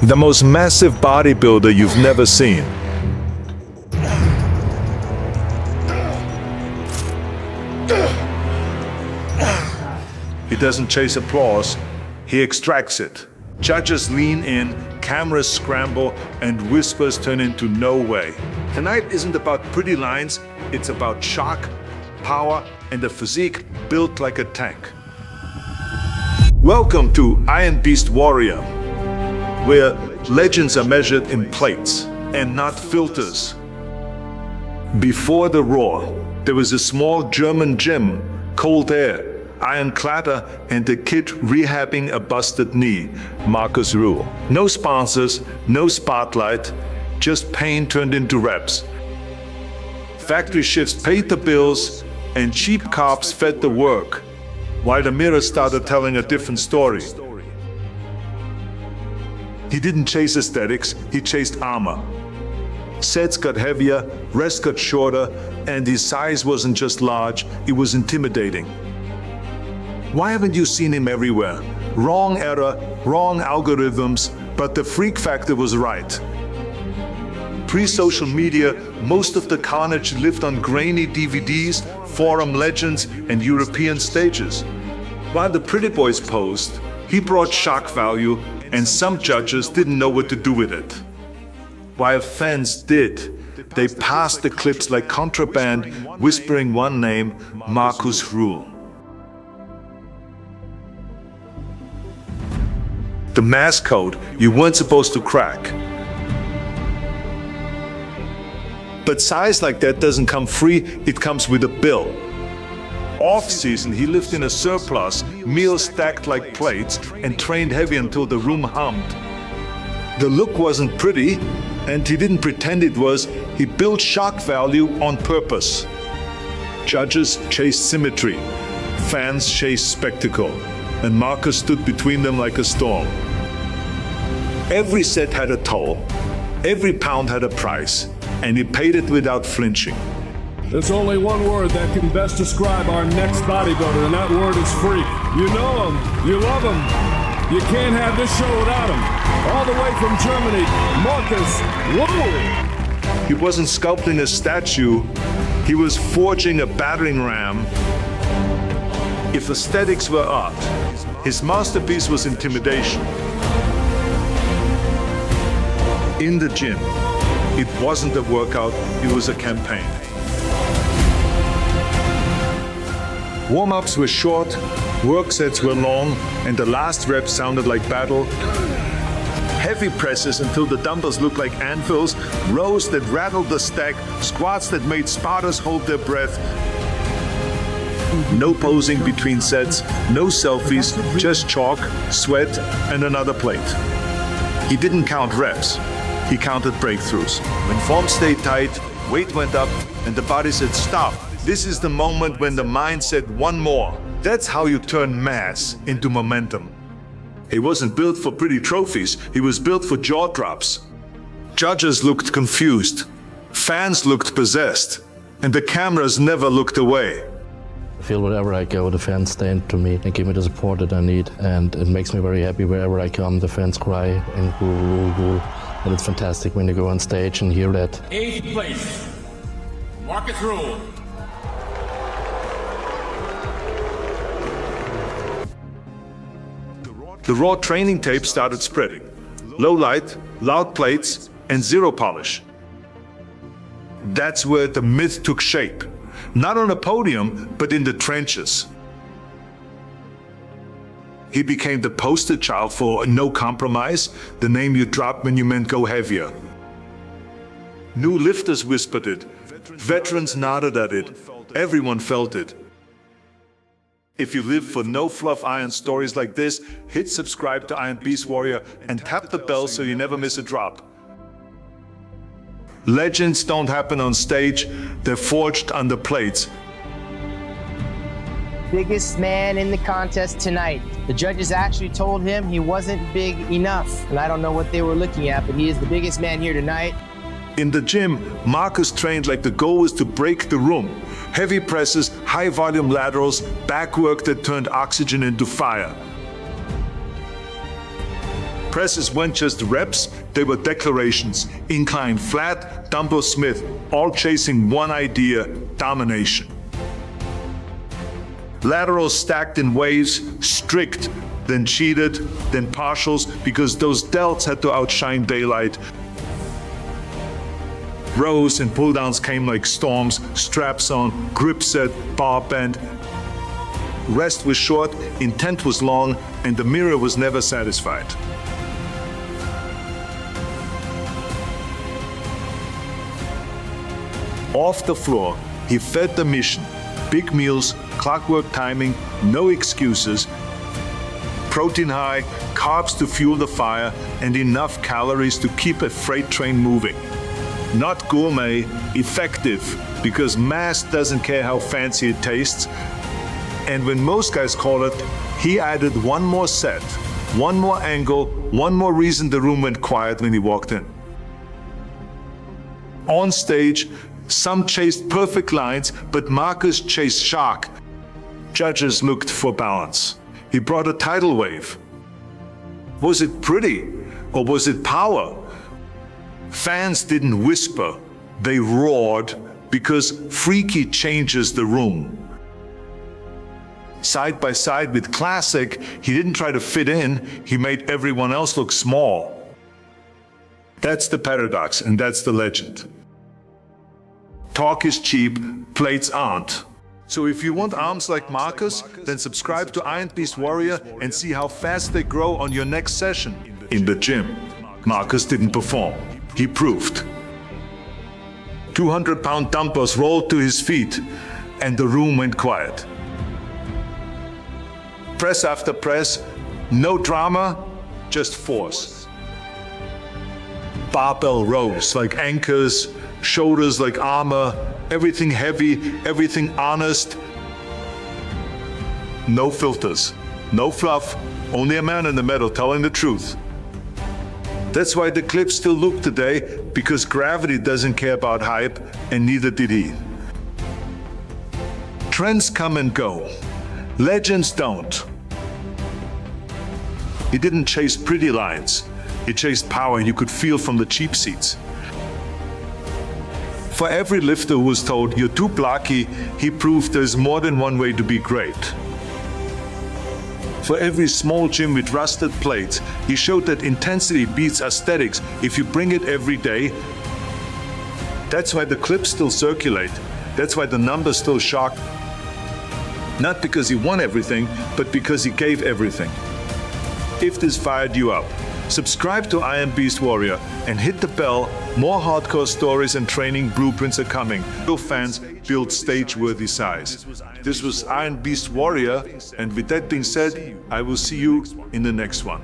The most massive bodybuilder you've never seen. He doesn't chase applause, he extracts it. Judges lean in, cameras scramble, and whispers turn into no way. Tonight isn't about pretty lines, it's about shock, power, and a physique built like a tank. Welcome to Iron Beast Warrior, where legends are measured in plates and not filters. Before the Roar, there was a small German gym, cold air, iron clatter, and a kid rehabbing a busted knee, Markus Rühl. No sponsors, no spotlight, just pain turned into reps. Factory shifts paid the bills, and cheap cops fed the work, while the mirror started telling a different story. He didn't chase aesthetics, he chased armor. Sets got heavier, rests got shorter, and his size wasn't just large, it was intimidating. Why haven't you seen him everywhere? Wrong era, wrong algorithms, but the freak factor was right. Pre-social media, most of the carnage lived on grainy DVDs, forum legends, and European stages. While the pretty boys posed, he brought shock value, and some judges didn't know what to do with it. While fans did, they passed the clips like contraband, whispering one name, Markus Rühl. The mass code you weren't supposed to crack. But size like that doesn't come free, it comes with a bill. Off-season, he lived in a surplus, meals stacked like plates, and trained heavy until the room hummed. The look wasn't pretty, and he didn't pretend it was, he built shock value on purpose. Judges chased symmetry, fans chased spectacle, and Markus stood between them like a storm. Every set had a toll, every pound had a price, and he paid it without flinching. There's only one word that can best describe our next bodybuilder, and that word is freak. You know him, you love him, you can't have this show without him. All the way from Germany, Markus Rühl. He wasn't sculpting a statue, he was forging a battering ram. If aesthetics were art, his masterpiece was intimidation. In the gym, it wasn't a workout, it was a campaign. Warm-ups were short, work sets were long, and the last rep sounded like battle. Heavy presses until the dumbbells looked like anvils, rows that rattled the stack, squats that made spotters hold their breath. No posing between sets, no selfies, just chalk, sweat, and another plate. He didn't count reps, he counted breakthroughs. When form stayed tight, weight went up, and the body said, stop. This is the moment when the mind said, one more. That's how you turn mass into momentum. He wasn't built for pretty trophies, he was built for jaw drops. Judges looked confused, fans looked possessed, and the cameras never looked away. I feel wherever I go, the fans stand to me and give me the support that I need, and it makes me very happy wherever I come. The fans cry and Ruhl, Ruhl, Ruhl, and it's fantastic when you go on stage and hear that. 8th place, Markus Rühl. The raw training tape started spreading. Low light, loud plates, and zero polish. That's where the myth took shape. Not on a podium, but in the trenches. He became the poster child for no compromise, the name you dropped when you meant go heavier. New lifters whispered it. Veterans nodded at it. Everyone felt it. If you live for no fluff iron stories like this, hit subscribe to Iron Beast Warrior and tap the bell so you never miss a drop. Legends don't happen on stage, they're forged under plates. Biggest man in the contest tonight. The judges actually told him he wasn't big enough, and I don't know what they were looking at, but he is the biggest man here tonight. In the gym, Markus trained like the goal was to break the room. Heavy presses, high volume laterals, back work that turned oxygen into fire. Presses weren't just reps, they were declarations. Incline flat, dumbbell Smith, all chasing one idea, domination. Laterals stacked in waves, strict, then cheated, then partials, because those delts had to outshine daylight. Rows and pull-downs came like storms, straps on, grip set, bar bend. Rest was short, intent was long, and the mirror was never satisfied. Off the floor, he fed the mission. Big meals, clockwork timing, no excuses. Protein high, carbs to fuel the fire, and enough calories to keep a freight train moving. Not gourmet, effective, because mass doesn't care how fancy it tastes. And when most guys call it, he added one more set, one more angle, one more reason the room went quiet when he walked in. On stage, some chased perfect lines, but Markus chased shark. Judges looked for balance. He brought a tidal wave. Was it pretty or was it power? Fans didn't whisper, they roared, because freaky changes the room. Side by side with classic, he didn't try to fit in, he made everyone else look small. That's the paradox, and that's the legend. Talk is cheap, plates aren't. So if you want arms like Markus, then subscribe to Iron Beast Warrior and see how fast they grow on your next session. In the gym, Markus didn't perform. He proved. 200-pound dumbbells rolled to his feet, and the room went quiet. Press after press, no drama, just force. Barbell rows like anchors, shoulders like armor, everything heavy, everything honest. No filters, no fluff, only a man in the middle telling the truth. That's why the clips still look today, because gravity doesn't care about hype, and neither did he. Trends come and go. Legends don't. He didn't chase pretty lines. He chased power you could feel from the cheap seats. For every lifter who was told, "You're too blocky," he proved there's more than one way to be great. For every small gym with rusted plates, he showed that intensity beats aesthetics if you bring it every day. That's why the clips still circulate. That's why the numbers still shock. Not because he won everything, but because he gave everything. If this fired you up, subscribe to Iron Beast Warrior and hit the bell. More hardcore stories and training blueprints are coming. Real fans build stage-worthy size. This was Iron Beast Warrior, and with that being said, I will see you in the next one.